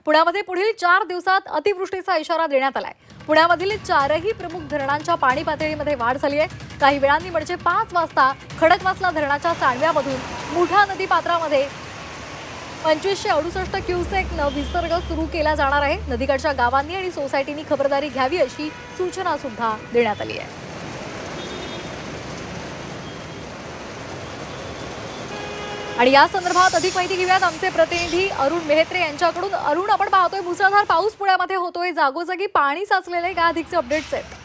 पुण्यामध्ये पुढील 4 दिवसात अतिवृष्टीचा इशारा देण्यात आलाय। पुण्यामधील 4ही प्रमुख धरणांच्या पाणी पातळीमध्ये वाढ झाली आहे। काही वेळांनी म्हणजे 5 वाजता खडकवासला धरणाच्या सांडव्यामधून मुठा नदी पात्रामध्ये 2568 क्युसेकनं विसर्ग सुरू केला जाणार आहे। नदीकाठच्या गावांनी आणि सोसायटींनी खबरदारी घ्यावी अशी सूचना सुद्धा देण्यात आली आहे। आणि या संदर्भात अधिक माहिती घेऊयात आमचे प्रतिनिधी अरुण मेहत्रे यांच्याकडून। अरुण, आपण पाहतोय मुसळधार पाऊस पुण्यामध्ये होतोय, जागोजागी पाणी साचलेले का अधिकचे अपडेट्स आहेत?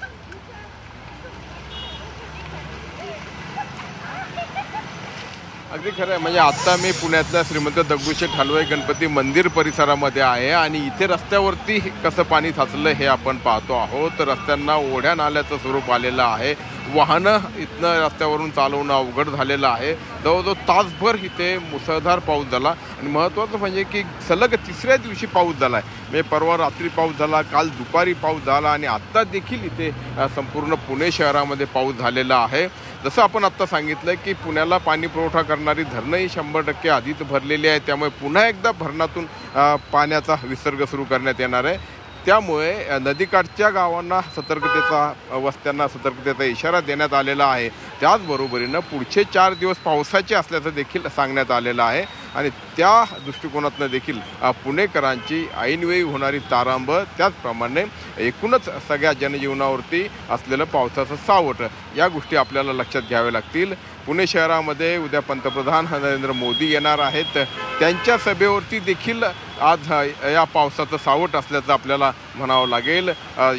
अगदी खरं आहे। म्हणजे आता मी पुण्यातल्या श्रीमंत दगडूशेठ हलवाई गणपती मंदिर परिसरामध्ये आहे आणि इथे रस्त्यावरती कसं पाणी साचलं हे आपण पाहतो आहोत। रस्त्यांना ओढ्या नाल्याचं स्वरूप आलेलं आहे। वाहनं इथनं रस्त्यावरून चालवणं अवघड झालेलं आहे। जवळजवळ तासभर इथे मुसळधार पाऊस झाला आणि महत्त्वाचं म्हणजे की सलग तिसऱ्या दिवशी पाऊस झाला आहे। म्हणजे परवा रात्री पाऊस झाला, काल दुपारी पाऊस झाला आणि आत्ता देखील इथे संपूर्ण पुणे शहरामध्ये पाऊस झालेला आहे। जसं आपण आत्ता सांगितलं की पुण्याला पाणी पुरवठा करणारी धरणंही 100% आधीच भरलेली आहे। त्यामुळे पुन्हा एकदा धरणातून पाण्याचा विसर्ग सुरू करण्यात येणार आहे। त्यामुळे नदीकाठच्या गावांना वस्त्यांना सतर्कतेचा इशारा देण्यात आलेला आहे। त्याचबरोबरीनं पुढचे 4 दिवस पावसाचे असल्याचं देखील सांगण्यात आलेलं आहे आणि त्या दृष्टिकोनातून देखील पुणेकरांची ऐनवेळी होणारी तारांबळ, त्याचप्रमाणे एकूणच सगळ्या जनजीवनावरती असलेलं पावसाचं सावट, या गोष्टी आपल्याला लक्षात घ्याव्या लागतील। पुणे शहरामध्ये उद्या पंतप्रधान नरेंद्र मोदी येणार आहेत। त्यांच्या सभेवरती देखील आज या पावसाचं सावट असल्याचं आपल्याला म्हणावं लागेल।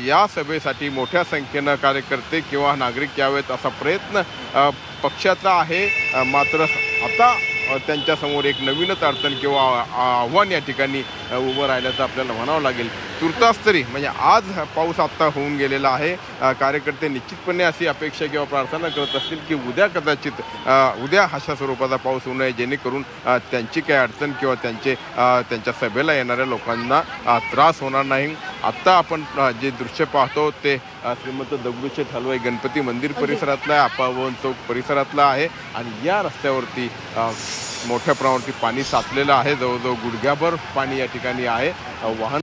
या सभेसाठी मोठ्या संख्येनं कार्यकर्ते किंवा नागरिक यावेत असा प्रयत्न पक्षाचा आहे। मात्र आता त्यांच्यासमोर एक नवीनच अडचण किंवा आव्हान या ठिकाणी उभं राहिल्याचं आपल्याला म्हणावं लागेल। तुर्तास तरी म्हणजे आज पाऊस आत्ता होऊन गेलेला आहे। कार्यकर्ते निश्चितपणे अशी अपेक्षा किंवा प्रार्थना करत असतील की उद्या कदाचित उद्या अशा स्वरूपाचा पाऊस होऊ नये, जेणेकरून त्यांची काही अडचण किंवा त्यांच्या सभेला येणाऱ्या लोकांना त्रास होणार नाही। आत्ता आपण जे दृश्य पाहतो ते श्रीमंत दगडूशेठ हलवाई गणपती मंदिर परिसरातलं आहे, अप्पाभवन चौक परिसरातलं आहे आणि या रस्त्यावरती मोठ्या प्रमाणावरती पाणी साचलेलं आहे। जवळजवळ गुडघ्याभर पाणी या ठिकाणी आहे। वाहन